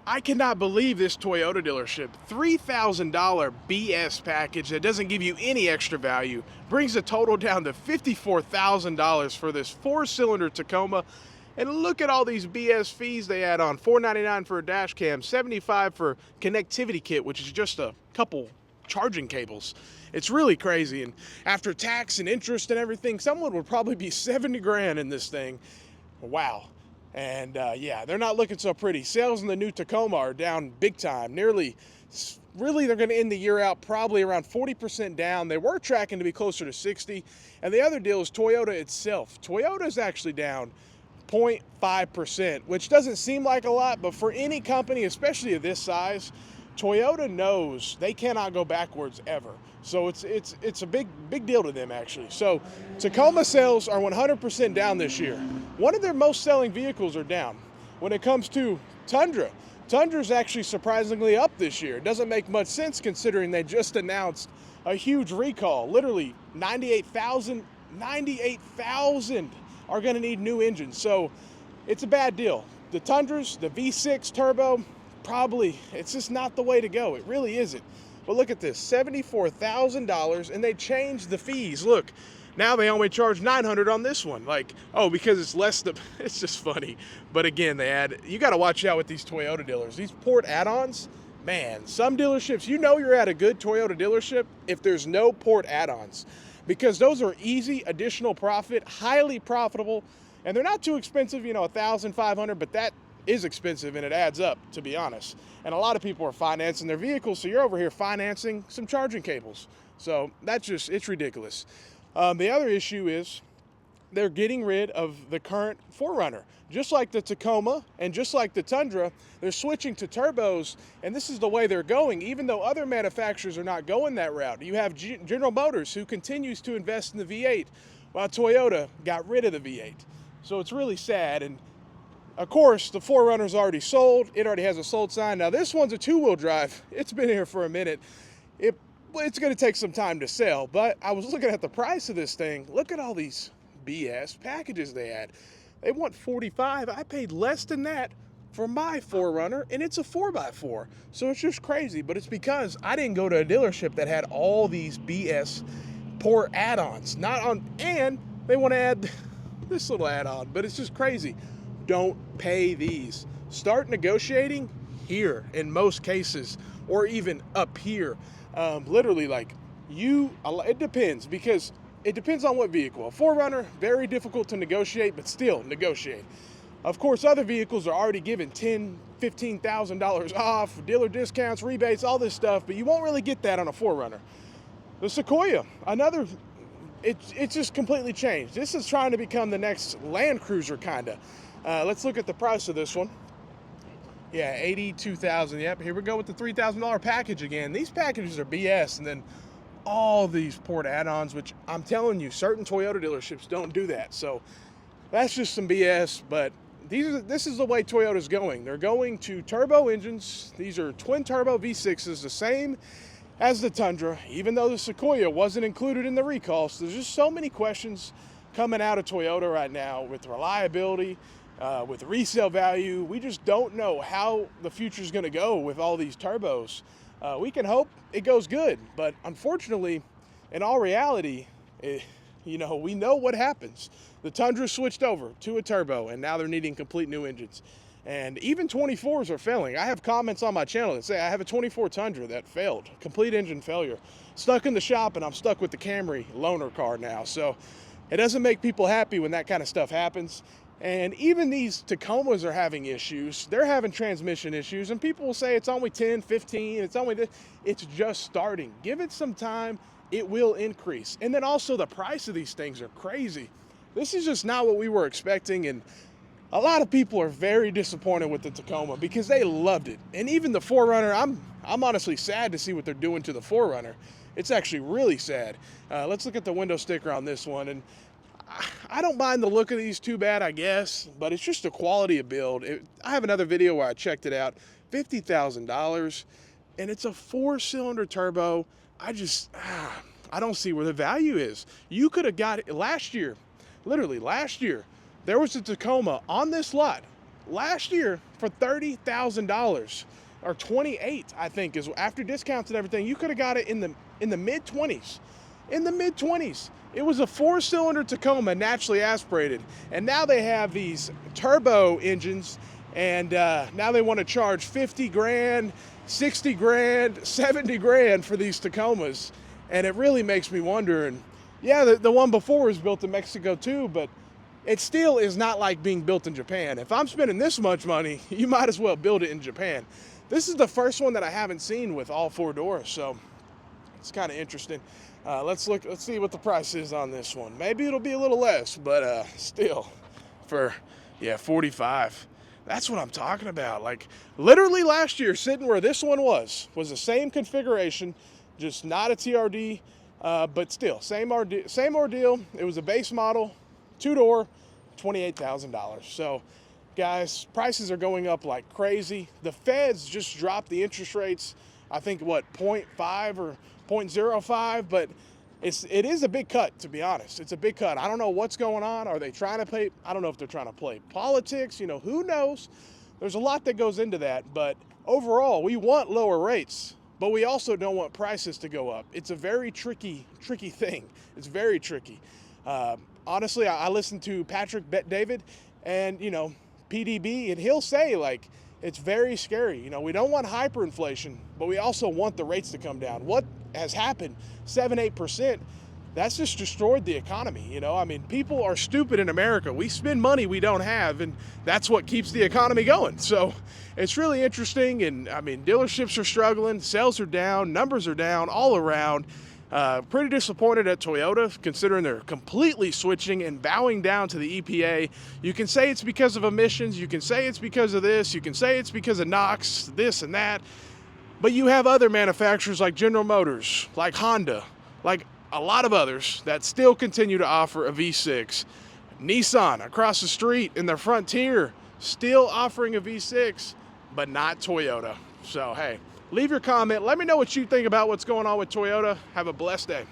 I cannot believe this Toyota dealership. $3,000 BS package that doesn't give you any extra value brings the total down to $54,000 for this 4-cylinder Tacoma. And look at all these BS fees they add on. $499 for a dash cam, $75 for connectivity kit, which is just a couple charging cables. It's really crazy. And after tax and interest and everything, someone would probably be 70 grand in this thing. Wow. And yeah, they're not looking so pretty. Sales in the new Tacoma are down big time. Really, they're going to end the year out probably around 40% down. They were tracking to be closer to 60. And the other deal is Toyota itself. Toyota is actually down 0.5%, which doesn't seem like a lot, but for any company, especially of this size, Toyota knows they cannot go backwards ever. So it's a big deal to them, actually. So Tacoma sales are 100% down this year. One of their most selling vehicles are down. When it comes to Tundra, Tundra's actually surprisingly up this year. It doesn't make much sense considering they just announced a huge recall. Literally 98,000 are going to need new engines. So it's a bad deal. The Tundras, the V6 turbo, probably, it's just not the way to go. It really isn't. But look at this, $74,000, and they changed the fees. Look, now they only charge $900 on this one. Like, oh, because it's less than, it's just funny. But again, you got to watch out with these Toyota dealers. These port add-ons, man, some dealerships, you know you're at a good Toyota dealership if there's no port add-ons, because those are easy additional profit, highly profitable, and they're not too expensive, you know, $1,500, but that is expensive and it adds up, to be honest. And a lot of people are financing their vehicles, so you're over here financing some charging cables. So it's ridiculous. The other issue is they're getting rid of the current 4Runner. Just like the Tacoma and just like the Tundra, they're switching to turbos, and this is the way they're going, even though other manufacturers are not going that route. You have General Motors, who continues to invest in the V8, while Toyota got rid of the V8. So it's really sad. And of course, the 4Runner's already sold. It already has a sold sign. Now this one's a 2-wheel drive. It's been here for a minute. It's going to take some time to sell, but I was looking at the price of this thing. Look at all these BS packages they had. They want $45,000. I paid less than that for my 4Runner, and it's a 4x4. So it's just crazy, but it's because I didn't go to a dealership that had all these BS poor add-ons. And they want to add this little add-on, but it's just crazy. Don't pay these. Start negotiating here in most cases, or even up here. Literally, like, it depends, because it depends on what vehicle. A 4Runner, very difficult to negotiate, but still negotiate. Of course, other vehicles are already given $10,000, $15,000 off, dealer discounts, rebates, all this stuff, but you won't really get that on a 4Runner. The Sequoia, it's just completely changed. This is trying to become the next Land Cruiser, kind of. Let's look at the price of this one. Yeah, $82,000. Yep, here we go with the $3,000 package again. These packages are BS, and then all these port add-ons, which I'm telling you, certain Toyota dealerships don't do that. So that's just some BS, but this is the way Toyota's going. They're going to turbo engines. These are twin turbo V6s, the same as the Tundra, even though the Sequoia wasn't included in the recall. So there's just so many questions coming out of Toyota right now with reliability, with resale value. We just don't know how the future is going to go with all these turbos. We can hope it goes good, but unfortunately, in all reality, we know what happens. The Tundra switched over to a turbo, and now they're needing complete new engines. And even 24s are failing. I have comments on my channel that say I have a 24 Tundra that failed, complete engine failure. Stuck in the shop, and I'm stuck with the Camry loaner car now. So it doesn't make people happy when that kind of stuff happens. And even these Tacomas are having issues. They're having transmission issues, and people will say it's only 10, 15, it's only this. It's just starting. Give it some time, it will increase. And then also the price of these things are crazy. This is just not what we were expecting, and a lot of people are very disappointed with the Tacoma because they loved it. And even the 4Runner, I'm honestly sad to see what they're doing to the 4Runner. It's actually really sad. Let's look at the window sticker on this one, and I don't mind the look of these too bad, I guess, but it's just the quality of build. I have another video where I checked it out, $50,000, and it's a 4-cylinder turbo. I don't see where the value is. You could have got it last year, literally last year. There was a Tacoma on this lot last year for $30,000 or 28, I think, is after discounts and everything. You could have got it in the mid-20s. In the mid-20s. It was a 4-cylinder Tacoma, naturally aspirated. And now they have these turbo engines, and now they want to charge 50 grand, 60 grand, 70 grand for these Tacomas. And it really makes me wonder. And yeah, the one before was built in Mexico too, but it still is not like being built in Japan. If I'm spending this much money, you might as well build it in Japan. This is the first one that I haven't seen with all 4 doors, so it's kind of interesting. Let's see what the price is on this one. Maybe it'll be a little less, but still, for, yeah, 45. That's what I'm talking about. Like, literally last year, sitting where this one was the same configuration, just not a TRD, but still, same ordeal. It was a base model, 2-door, $28,000. So, guys, prices are going up like crazy. The Feds just dropped the interest rates, I think, what, 0.5 or 0.05, but it is a big cut, to be honest. It's a big cut. I don't know what's going on. Are they trying to play? I don't know if they're trying to play politics. You know, who knows? There's a lot that goes into that, but overall, we want lower rates, but we also don't want prices to go up. It's a very tricky thing. It's very tricky. Honestly, I listened to Patrick Bet-David and, you know, PDB, and he'll say, like, it's very scary. You know, we don't want hyperinflation, but we also want the rates to come down. What has happened, 7-8%, that's just destroyed the economy. You know, I mean, people are stupid in America. We spend money we don't have, and that's what keeps the economy going. So it's really interesting. And I mean, dealerships are struggling, sales are down, numbers are down all around. Pretty disappointed at Toyota, considering they're completely switching and bowing down to the EPA. You can say it's because of emissions, you can say it's because of this, you can say it's because of NOx, this and that, but you have other manufacturers like General Motors, like Honda, like a lot of others that still continue to offer a V6. Nissan across the street in their Frontier still offering a V6, but not Toyota. So hey, leave your comment. Let me know what you think about what's going on with Toyota. Have a blessed day.